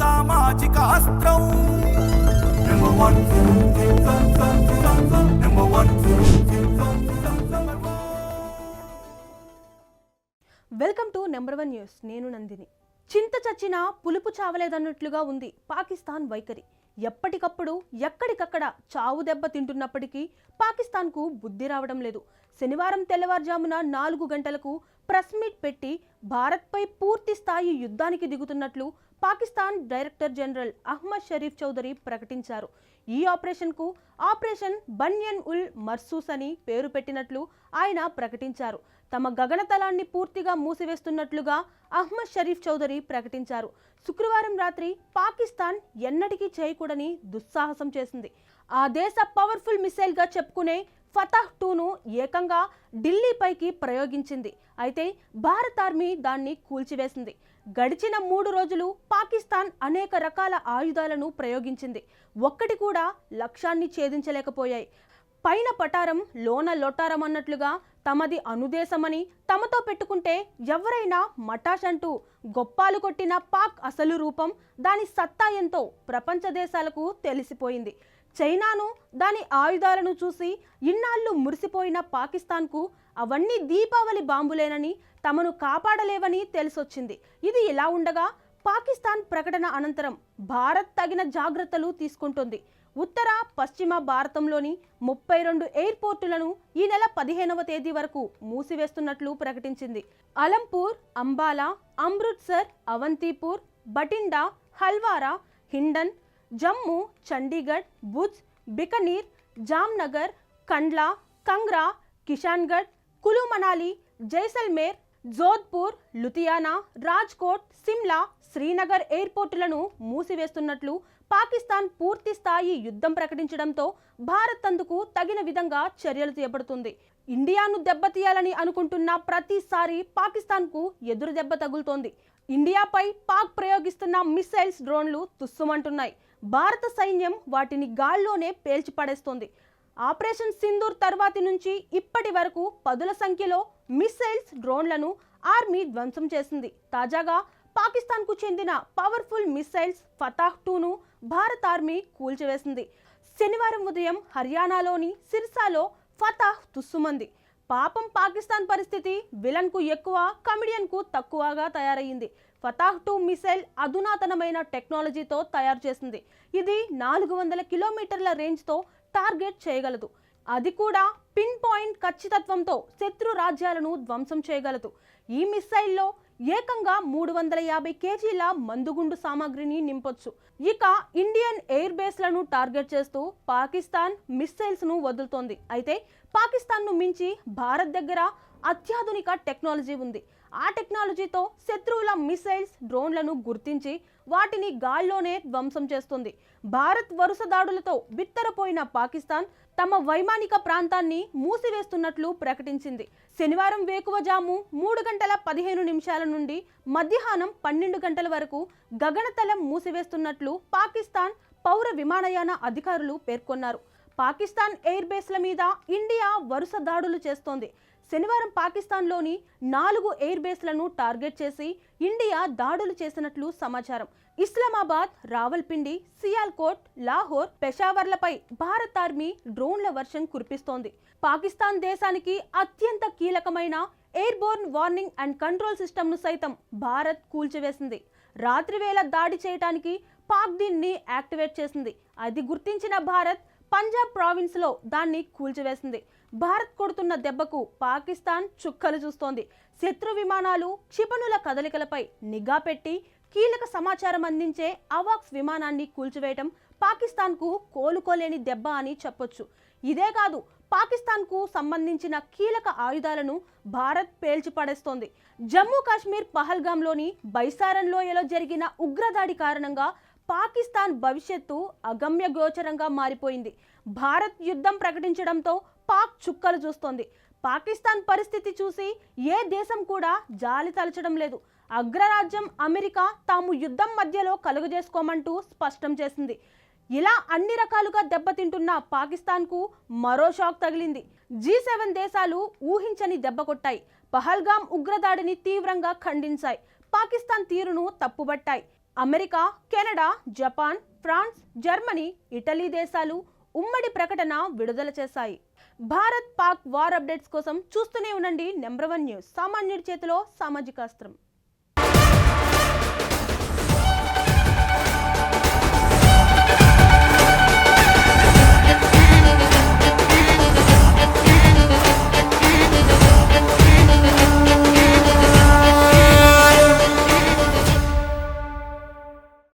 సామాజిక అస్త్రం welcome to number 1 news. నేను నందిని. చింత చచ్చినా పులుపు చావలేదన్నట్లుగా ఉంది పాకిస్తాన్ వైఖరి. ఎప్పటికప్పుడు ఎక్కడికక్కడ చావు దెబ్బ తింటున్నప్పటికీ పాకిస్తాన్కు బుద్ధి రావడం లేదు. శనివారం తెల్లవారుజామున 4 గంటలకు ప్రెస్ మీట్ పెట్టి భారత్పై పూర్తి స్థాయి యుద్ధానికి దిగుతున్నట్లు పాకిస్తాన్ డైరెక్టర్ జనరల్ అహ్మద్ షరీఫ్ చౌదరి ప్రకటించారు. ఈ ఆపరేషన్కు ఆపరేషన్ బన్యన్ ఉల్ మర్సూస్ అని పేరు పెట్టినట్లు ఆయన ప్రకటించారు. తమ గగనతలాన్ని పూర్తిగా మూసివేస్తున్నట్లుగా అహ్మద్ షరీఫ్ చౌదరి ప్రకటించారు. శుక్రవారం రాత్రి పాకిస్తాన్ ఎన్నటికీ చేయకూడని దుస్సాహసం చేసింది. ఆ దేశ పవర్ఫుల్ మిసైల్ గా చెప్పుకునే ఫతహ్ 2ను ఏకంగా ఢిల్లీపైకి ప్రయోగించింది. అయితే భారత ఆర్మీ దాన్ని కూల్చివేసింది. గడిచిన 3 రోజులు పాకిస్తాన్ అనేక రకాల ఆయుధాలను ప్రయోగించింది. ఒక్కటి కూడా లక్ష్యాన్ని ఛేదించలేకపోయాయి. పైన పటారం లోన లొటారం అన్నట్లుగా తమది అనుదేశమని, తమతో పెట్టుకుంటే ఎవరైనా మటాష్ అంటూ గొప్పాలు కొట్టిన పాక్ అసలు రూపం, దాని సత్తా ఎంతో ప్రపంచ దేశాలకు తెలిసిపోయింది. చైనాను, దాని ఆయుధాలను చూసి ఇన్నాళ్ళు మురిసిపోయిన పాకిస్తాన్కు అవన్నీ దీపావళి బాంబులేనని, తమను కాపాడలేవని తెలిసొచ్చింది. ఇది ఇలా ఉండగా పాకిస్తాన్ ప్రకటన అనంతరం భారత్ తగిన జాగ్రత్తలు తీసుకుంటుంది. ఉత్తర పశ్చిమ భారతంలోని 32 ఎయిర్పోర్టులను ఈ నెల 15వ తేదీ వరకు మూసివేస్తున్నట్లు ప్రకటించింది. అలంపూర్, అంబాలా, అమృత్సర్, అవంతిపూర్, బటిండా, హల్వారా, హిండన్, జమ్మూ, చండీగఢ్, భుజ్, బికనీర్, జామ్నగర్, కండ్లా, కంగ్రా, కిషాన్గఢ్, కులు మనాలి, జైసల్మేర్, జోధ్పూర్, లుధియానా, రాజ్కోట్, సిమ్లా, శ్రీనగర్ ఎయిర్పోర్టులను మూసివేస్తున్నట్లు పాకిస్తాన్ పూర్తి స్థాయి యుద్ధం ప్రకటించడంతో భారత్ అందుకు తగిన విధంగా చర్యలు చేపడుతుంది. ఇండియాను దెబ్బతీయాలని అనుకుంటున్న ప్రతిసారి పాకిస్తాన్కు ఎదురు దెబ్బ తగులుతోంది. ఇండియాపై పాక్ ప్రయోగిస్తున్న మిసైల్స్, డ్రోన్లు తుస్సుమంటున్నాయి. భారత సైన్యం వాటిని గాల్లోనే పేల్చిపడేస్తోంది. ఆపరేషన్ సింధూర్ తర్వాతి నుంచి ఇప్పటి వరకు పదుల సంఖ్యలో మిసైల్స్, డ్రోన్లను ఆర్మీ ధ్వంసం చేసింది. తాజాగా పాకిస్తాన్కు చెందిన పవర్ఫుల్ మిసైల్స్ ఫతహ్ 2ను భారత ఆర్మీ కూల్చివేసింది. శనివారం ఉదయం హర్యానాలోని సిర్సాలో ఫతహ్ తుస్సుమంది. పాపం పాకిస్తాన్ పరిస్థితి విలన్కు ఎక్కువ, కమిడియన్కు తక్కువగా తయారయ్యింది. ఫతహ్ 2 మిసైల్ అధునాతనమైన టెక్నాలజీతో తయారు చేసింది. ఇది 400 కిలోమీటర్ల రేంజ్తో టార్గెట్ చేయగలదు. అది కూడా పిన్ పాయింట్ ఖచ్చితత్వంతో శత్రు రాజ్యాలను ధ్వంసం చేయగలదు. ఈ మిసైల్లో ఏకంగా 350 కేజీల మందుగుండు సామాగ్రిని నింపొచ్చు. ఇక ఇండియన్ ఎయిర్ బేస్లను టార్గెట్ చేస్తూ పాకిస్తాన్ మిసైల్స్ను వదులుతోంది. అయితే పాకిస్తాన్ను మించి భారత్ దగ్గర అత్యాధునిక టెక్నాలజీ ఉంది. ఆ టెక్నాలజీతో శత్రువుల మిసైల్స్, డ్రోన్లను గుర్తించి వాటిని గాల్లోనే ధ్వంసం చేస్తుంది. భారత్ వరుస దాడులతో బిత్తరపోయిన పాకిస్తాన్ తమ వైమానిక ప్రాంతాన్ని మూసివేస్తున్నట్లు ప్రకటించింది. శనివారం వేకువజాము 3:15 నుండి మధ్యాహ్నం 12 గంటల వరకు గగనతలం మూసివేస్తున్నట్లు పాకిస్తాన్ పౌర విమానయాన అధికారులు పేర్కొన్నారు. పాకిస్తాన్ ఎయిర్ బేస్ల మీద ఇండియా వరుస దాడులు చేస్తోంది. శనివారం పాకిస్తాన్లోని 4 ఎయిర్ బేస్లను టార్గెట్ చేసి ఇండియా దాడులు చేసినట్లు సమాచారం. ఇస్లామాబాద్, రావల్పిండి, సియాల్కోట్, లాహోర్, పెషావర్లపై భారత ఆర్మీ డ్రోన్ల వర్షం కురిపిస్తోంది. పాకిస్తాన్ దేశానికి అత్యంత కీలకమైన ఎయిర్బోర్న్ వార్నింగ్ అండ్ కంట్రోల్ సిస్టమ్ను సైతం భారత్ కూల్చివేసింది. రాత్రి వేళ దాడి చేయడానికి పాక్ దీన్ని యాక్టివేట్ చేసింది. అది గుర్తించిన భారత్ పంజాబ్ ప్రావిన్స్లో దాన్ని కూల్చివేసింది. భారత్ కొడుతున్న దెబ్బకు పాకిస్తాన్ చుక్కలు చూస్తోంది. శత్రు విమానాలు, క్షిపణుల కదలికలపై నిఘా పెట్టి కీలక సమాచారం అందించే అవాక్స్ విమానాన్ని కూల్చివేయటం పాకిస్తాన్కు కోలుకోలేని దెబ్బ అని చెప్పొచ్చు. ఇదే కాదు, పాకిస్తాన్కు సంబంధించిన కీలక ఆయుధాలను భారత్ పేల్చిపడేస్తోంది. జమ్మూ కాశ్మీర్ పహల్గాంలోని బైసారన్ లోయలో జరిగిన ఉగ్రదాడి కారణంగా పాకిస్తాన్ భవిష్యత్తు అగమ్య గోచరంగా మారిపోయింది. భారత్ యుద్ధం ప్రకటించడంతో పాక్ చుక్కలు చూస్తోంది. పాకిస్తాన్ పరిస్థితి చూసి ఏ దేశం కూడా జాలి తలచడం లేదు. అగ్రరాజ్యం అమెరికా తాము యుద్ధం మధ్యలో కలుగజేసుకోమంటూ స్పష్టం చేసింది. ఇలా అన్ని రకాలుగా దెబ్బతింటున్న పాకిస్తాన్కు మరో షాక్ తగిలింది. G7 దేశాలు ఊహించని దెబ్బ కొట్టాయి. పహల్గాం ఉగ్రదాడిని తీవ్రంగా ఖండించాయి. పాకిస్తాన్ తీరును తప్పుబట్టాయి. America, Canada, Japan, France, Germany, Italy దేశాలు ఉమ్మడి ప్రకటన విడుదల చేశాయి. భారత్ పాక్ వార్ అప్డేట్స్ కోసం చూస్తూనే ఉండండి నెంబర్ 1 న్యూస్. సామాన్యుడి చేతిలో సామాజిక అస్త్రం.